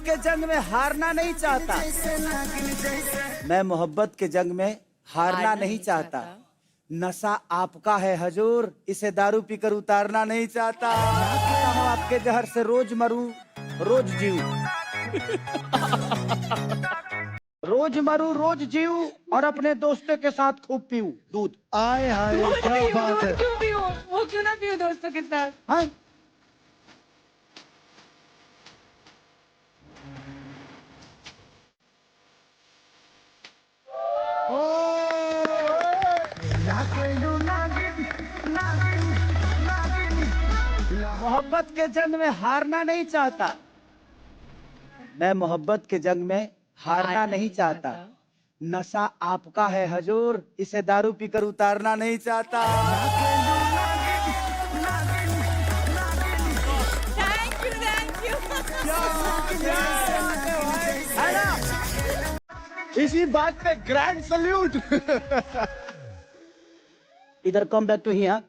के जंग में हारना नहीं चाहता। मैं मोहब्बत के जंग में हारना नहीं चाहता। नशा आपका है हजूर, इसे दारू पीकर उतारना नहीं चाहता। मैं आपके जहर से रोज मरूं, रोज जीऊं। रोज मरूं, रोज जीऊं और अपने दोस्तों के साथ खूब पीऊं दूध। आए हाय क्या बात है। क्यों पीऊं? वो क्यों ना पीऊं दोस्तों के साथ? हाँ? मोहब्बत के जंग में हारना नहीं चाहता। मैं मोहब्बत के जंग में हारना नहीं चाहता। नशा आपका है हजूर, इसे दारू पीकर उतारना नहीं चाहता। Thank you. है ना? इसी बात पे ग्रैंड सल्यूट। इधर कम बैक टू हियर।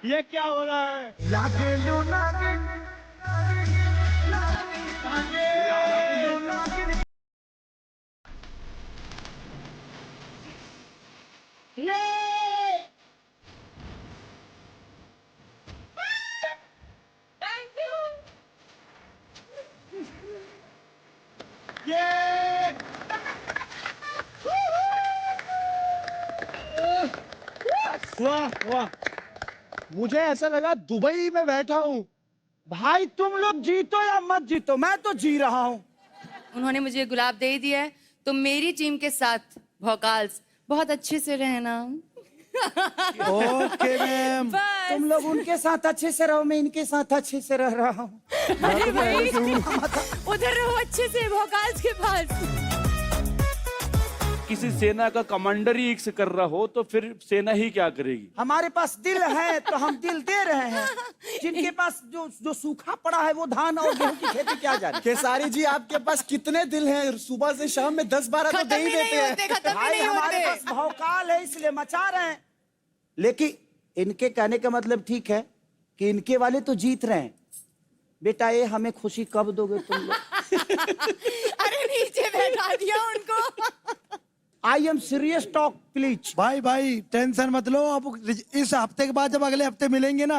ये क्या हो रहा है? Thank you. वाह वाह, मुझे ऐसा लगा दुबई में बैठा हूँ। भाई तुम लोग जीतो या मत जीतो, मैं तो जी रहा हूँ। उन्होंने मुझे गुलाब दे ही दिया है, तो मेरी टीम के साथ भोकाल्स बहुत अच्छे से रहना। Okay ma'am. बस। तुम लोग उनके साथ अच्छे से रहो, मैं इनके साथ अच्छे से रह रहा हूँ। अरे भाई उधर रहो अच्छे से भोकाल्स के पास। किसी सेना का कमांडर ही इक्स कर रहा हो तो फिर सेना ही क्या करेगी? हमारे पास दिल है तो हम दिल दे रहे हैं। जिनके पास जो सूखा पड़ा है वो धान और गेहूं की खेती क्या जाने। केसारी जी आपके पास कितने दिल हैं? सुबह से शाम में 10-12 तो दे ही देते हैं। भाई हमारे पास भौकाल है इसलिए मचा रहे हैं। लेकिन इनके कहने का मतलब ठीक है कि इनके वाले तो जीत रहे हैं। बेटा ये हमें खुशी कब दोगे तुम लोग? अरे नीचे बैठा दिया उनको। I am serious talk please. भाई टेंशन मत लो, अब इस हफ्ते के बाद जब अगले हफ्ते मिलेंगे ना,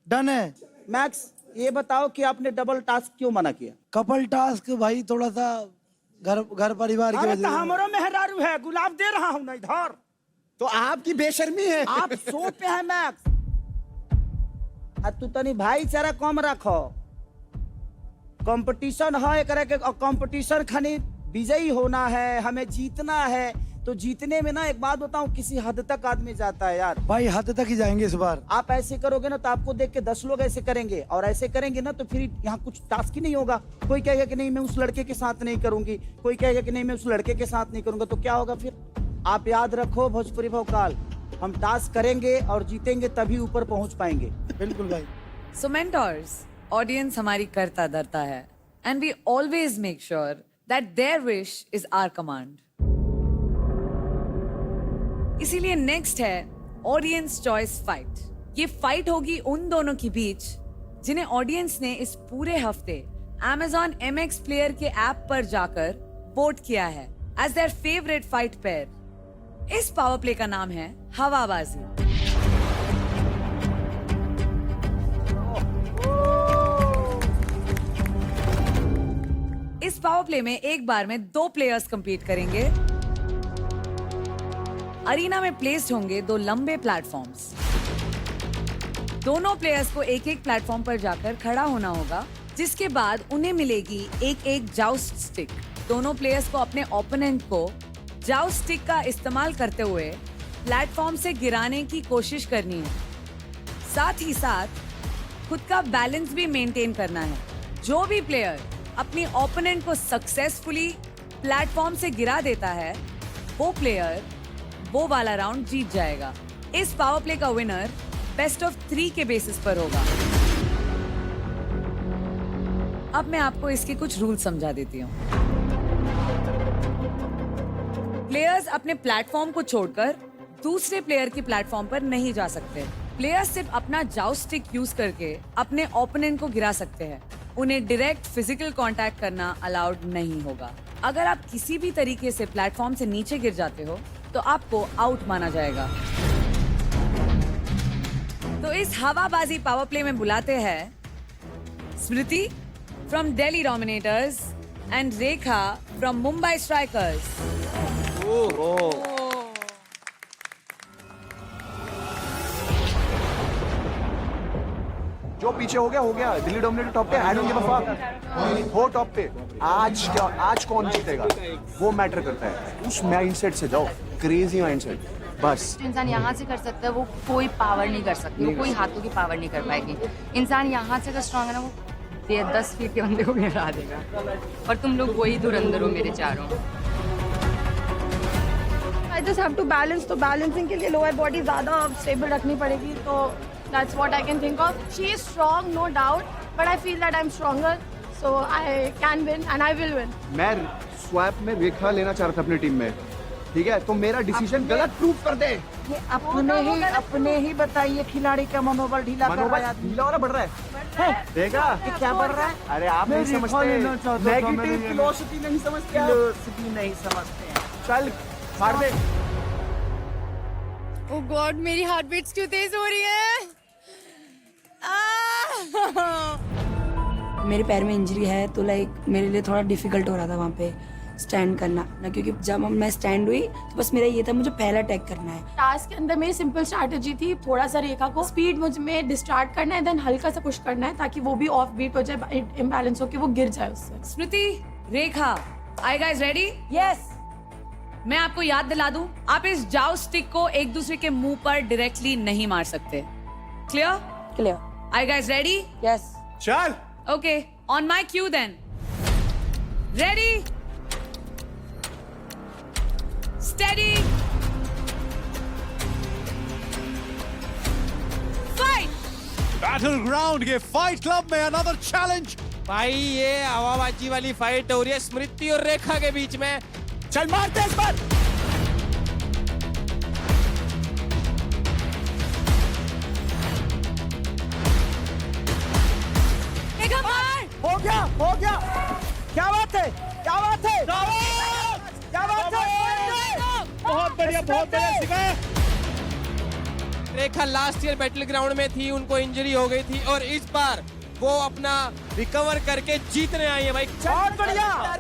डन है। मैक्स ये बताओ कि आपने डबल टास्क क्यों मना किया? कपल टास्क भाई, थोड़ा सा घर परिवार की अरे वजह तो से। हमारो मेहरारू है, गुलाब दे रहा हूँ ना इधर। तो आपकी बेशर्मी है। आप सो पे है मैक्स। तू तनी भाईचारा कम रखो। कंपटीशन है एकरा के, कंपटीशन खानी विजयी होना है, हमें जीतना है। तो जीतने में ना एक बात बताऊं, किसी हद तक आदमी जाता है यार। भाई हद तक ही जाएंगे इस बार। आप ऐसे करोगे ना तो आपको देख के 10 लोग ऐसे करेंगे, और ऐसे करेंगे ना तो फिर यहाँ कुछ टास्क ही नहीं होगा। कोई कहेगा कि नहीं मैं उस लड़के के साथ नहीं करूंगी, कोई कहेगा कि नहीं मैं उस लड़के के साथ नहीं करूंगा। तो क्या होगा फिर? आप याद रखो भोजपुरी भोकाल, हम टास्क करेंगे और जीतेंगे तभी ऊपर पहुंच पाएंगे। बिल्कुल भाई। So mentors, audience हमारी करता धरता है, and we always make sure that their wish is our command. इसीलिए नेक्स्ट है ऑडियंस चॉइस फाइट। ये फाइट होगी उन दोनों के बीच जिन्हें ऑडियंस ने इस पूरे हफ्ते Amazon MX प्लेयर के ऐप पर जाकर वोट किया है as their favourite fight pair. इस पावर प्ले का नाम है हवाबाजी। इस पावर प्ले में एक बार में 2 प्लेयर्स compete करेंगे। अरीना में प्लेस्ड होंगे 2 लंबे प्लेटफॉर्म्स। दोनों प्लेयर्स को एक एक प्लेटफॉर्म पर जाकर खड़ा होना होगा, जिसके बाद उन्हें मिलेगी एक एक जाउस्ट स्टिक। दोनों प्लेयर्स को अपने ओपोनेंट को जाउस्ट स्टिक का इस्तेमाल करते हुए प्लेटफॉर्म से गिराने की कोशिश करनी है। साथ ही साथ खुद का बैलेंस भी मेंटेन करना है। जो भी प्लेयर अपनी ओपोनेंट को सक्सेसफुली प्लेटफॉर्म से गिरा देता है, वो प्लेयर वो वाला राउंड जीत जाएगा। इस पावर प्ले का विनर बेस्ट ऑफ 3 के बेसिस पर होगा। अब मैं आपको इसके कुछ रूल समझा देती हूँ। प्लेयर्स अपने प्लेटफॉर्म को छोड़कर दूसरे प्लेयर के प्लेटफॉर्म पर नहीं जा सकते। प्लेयर्स सिर्फ अपना जाउस्टिक यूज करके अपने ओपोनेंट को गिरा सकते हैं। उन्हें डायरेक्ट फिजिकल कांटेक्ट करना अलाउड नहीं होगा। अगर आप किसी भी तरीके से प्लेटफॉर्म से नीचे गिर जाते हो तो आपको आउट माना जाएगा। तो इस हवाबाजी पावर प्ले में बुलाते हैं Smriti from Delhi dominators and Rekha from Mumbai strikers. जो पीछे हो गया दिल्ली डोमिनेटर टॉप पे। I don't give a fuck, हो टॉप पे। आज कौन जीतेगा वो मैटर करता है। उस माइंडसेट से जाओ, क्रेजी माइंडसेट। बस जो इंसान यहाँ से कर सकता है वो कोई पावर नहीं कर सकती, वो कोई हाथों की पावर नहीं कर पाएगी। इंसान यहाँ से अगर स्ट्रांग है ना, वो 10 फीट के बंदे को भी हरा देगा। और तुम लोग वही धुरंधर हो मेरे चारों। I just have to balance, तो बैलेंसिंग के लिए लोअर बॉडी ज्यादा स्टेबल रखनी पड़ेगी। तो that's what I can think of. She is strong, no doubt, but I feel that I'm stronger, so I can win and I will win. मैं swap में रेखा लेना चाह रहा था अपनी टीम में, ठीक है? तो मेरा डिसीजन गलत प्रूव कर दे। ये अपने ही बताइए, खिलाड़ी का मनोबल ढीला कर रहा मनोबल है। ढीला हो रहा, बढ़ रहा है। देखा ये क्या बढ़ रहा है? अरे आप नहीं समझते, नेगेटिव फिलोसफी नहीं समझते, फिलोसफी नहीं समझते हैं। चल मार दे। ओह गॉड, मेरी हार्ट बीट्स क्यों तेज हो रही है? मेरे पैर में इंजरी है, तो लाइक मेरे लिए थोड़ा डिफिकल्ट हो रहा था वहाँ पे स्टैंड करना ना, क्योंकि जब मैं स्टैंड हुई तो बस मेरा ये था, मुझे पहला अटैक करना है। टास्क के अंदर मेरी सिंपल स्ट्रैटेजी थी, थोड़ा सा रेखा को स्पीड मुझ में डिस्ट्रैक्ट करना है, देन हल्का सा पुश करना है ताकि वो भी ऑफ बीट हो जाए, इम्बैलेंस हो के वो गिर जाए उससे। Smriti, Rekha, are you guys ready? Yes. मैं आपको याद दिला दूं, आप इस जाओ स्टिक को एक दूसरे के मुंह पर डायरेक्टली नहीं मार सकते। Clear? Clear. Are you guys ready? Yes. चल okay, on my cue then. Ready, steady, fight. Battle ground के फाइट क्लब में अनदर चैलेंज। भाई ये हवाबाजी वाली फाइट हो रही है स्मृति और रेखा के बीच में। चल मारते इस बार। रेखा मार। हो गया। क्या बात है? क्या बात है? बहुत बढ़िया सिखाया। रेखा लास्ट ईयर बैटल ग्राउंड में थी, उनको इंजरी हो गई थी और इस बार वो अपना रिकवर करके जीतने आई है भाई। बहुत बढ़िया।